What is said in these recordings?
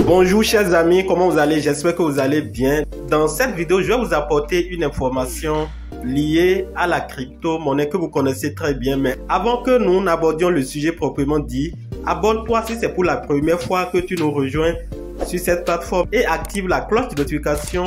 Bonjour chers amis, comment vous allez? J'espère que vous allez bien. Dans cette vidéo, je vais vous apporter une information liée à la crypto-monnaie que vous connaissez très bien. Mais avant que nous n'abordions le sujet proprement dit, abonne-toi si c'est pour la première fois que tu nous rejoins sur cette plateforme et active la cloche de notification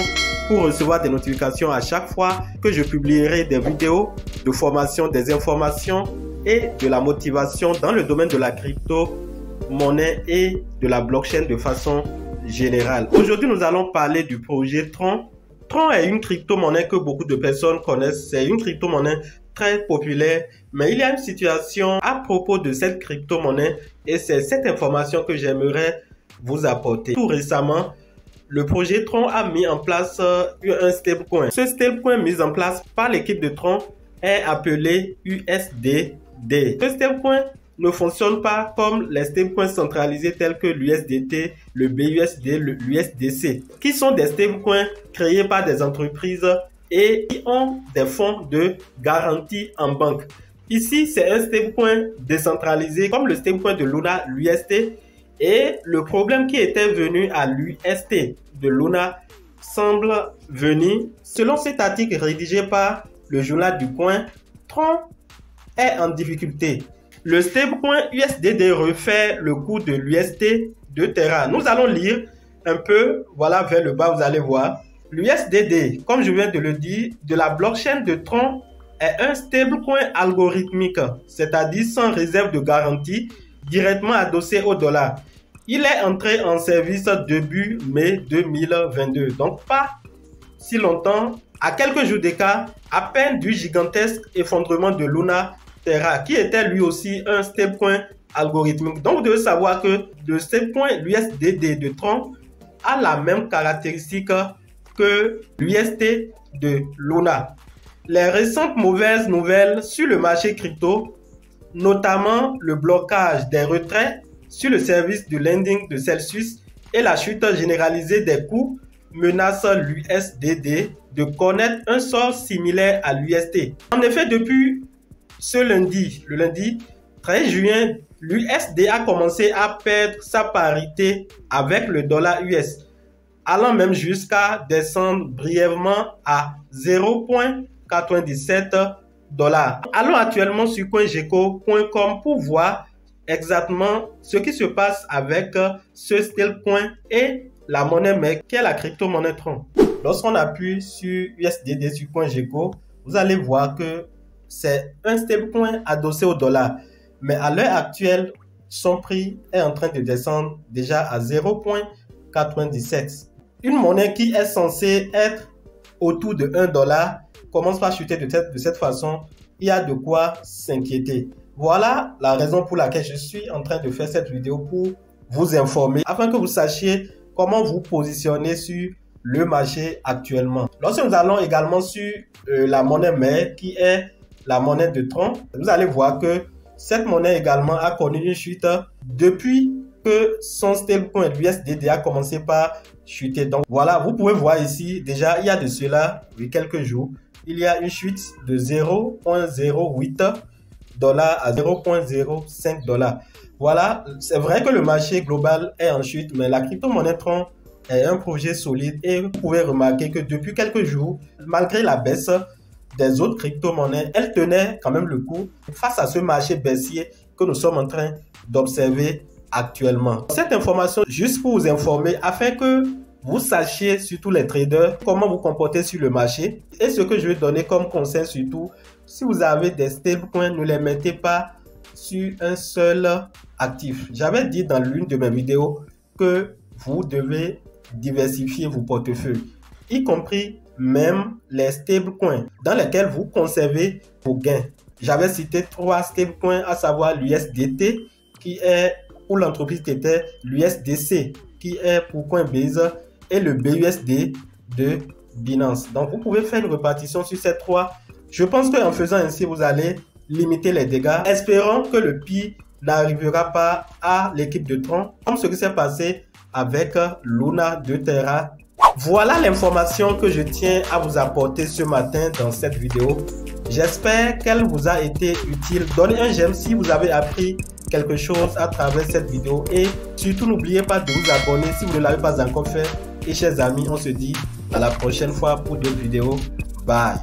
pour recevoir des notifications à chaque fois que je publierai des vidéos de formation, des informations et de la motivation dans le domaine de la crypto-monnaie et de la blockchain de façon générale. Aujourd'hui, nous allons parler du projet Tron. Tron est une crypto-monnaie que beaucoup de personnes connaissent. C'est une crypto-monnaie très populaire, mais il y a une situation à propos de cette crypto-monnaie et c'est cette information que j'aimerais vous apporter. Tout récemment, le projet Tron a mis en place un stablecoin. Ce stablecoin mis en place par l'équipe de Tron est appelé USDD. Ce stablecoin ne fonctionne pas comme les stablecoins centralisés tels que l'USDT, le BUSD, l'USDC, qui sont des stablecoins créés par des entreprises et qui ont des fonds de garantie en banque. Ici, c'est un stablecoin décentralisé comme le stablecoin de Luna, l'UST, et le problème qui était venu à l'UST de Luna semble venir. Selon cet article rédigé par le journal du coin, Tron est en difficulté. Le stablecoin USDD refait le cours de l'UST de Terra. Nous allons lire un peu, voilà vers le bas, vous allez voir. L'USDD, comme je viens de le dire, de la blockchain de Tron est un stablecoin algorithmique, c'est-à-dire sans réserve de garantie, directement adossé au dollar. Il est entré en service début mai 2022, donc pas si longtemps, à quelques jours d'écart, à peine du gigantesque effondrement de Luna Terra, qui était lui aussi un stablecoin algorithmique. Donc vous devez savoir que le stablecoin l'USDD de Tron a la même caractéristique que l'UST de Luna. Les récentes mauvaises nouvelles sur le marché crypto, notamment le blocage des retraits sur le service de lending de Celsius et la chute généralisée des coûts, menacent l'USDD de connaître un sort similaire à l'UST. En effet, depuis ce lundi, le lundi 13 juin, l'USD a commencé à perdre sa parité avec le dollar US, allant même jusqu'à descendre brièvement à 0,97 $. Allons actuellement sur coingecko.com pour voir exactement ce qui se passe avec ce stablecoin et la monnaie mère qui est la crypto-monnaie Tron. Lorsqu'on appuie sur USDD sur CoinGecko, vous allez voir que c'est un stablecoin adossé au dollar. Mais à l'heure actuelle, son prix est en train de descendre déjà à 0,97. Une monnaie qui est censée être autour de 1 $ commence par chuter de cette façon. Il y a de quoi s'inquiéter. Voilà la raison pour laquelle je suis en train de faire cette vidéo pour vous informer afin que vous sachiez comment vous positionner sur le marché actuellement. Lorsque nous allons également sur la monnaie mère qui est la monnaie de Tron, vous allez voir que cette monnaie également a connu une chute depuis que son stablecoin l'USDD a commencé par chuter. Donc voilà, vous pouvez voir ici déjà il y a de cela quelques jours, il y a une chute de 0,08 $ à 0,05 $. Voilà, c'est vrai que le marché global est en chute, mais la crypto-monnaie Tron est un projet solide et vous pouvez remarquer que depuis quelques jours, malgré la baisse des autres crypto-monnaies, elle tenait quand même le coup face à ce marché baissier que nous sommes en train d'observer actuellement. Cette information, juste pour vous informer, afin que vous sachiez, surtout les traders, comment vous comporter sur le marché. Et ce que je vais donner comme conseil surtout, si vous avez des stablecoins, ne les mettez pas sur un seul actif. J'avais dit dans l'une de mes vidéos que vous devez diversifier vos portefeuilles, y compris même les stablecoins dans lesquels vous conservez vos gains. J'avais cité 3 stablecoins, à savoir l'USDT qui est pour l'entreprise qui était l'USDC qui est pour Coinbase et le BUSD de Binance. Donc vous pouvez faire une répartition sur ces 3. Je pense qu'en faisant ainsi, vous allez limiter les dégâts. Espérons que le pire n'arrivera pas à l'équipe de Tron, comme ce qui s'est passé avec Luna de Terra. Voilà l'information que je tiens à vous apporter ce matin dans cette vidéo. J'espère qu'elle vous a été utile. Donnez un j'aime si vous avez appris quelque chose à travers cette vidéo. Et surtout, n'oubliez pas de vous abonner si vous ne l'avez pas encore fait. Et chers amis, on se dit à la prochaine fois pour d'autres vidéos. Bye.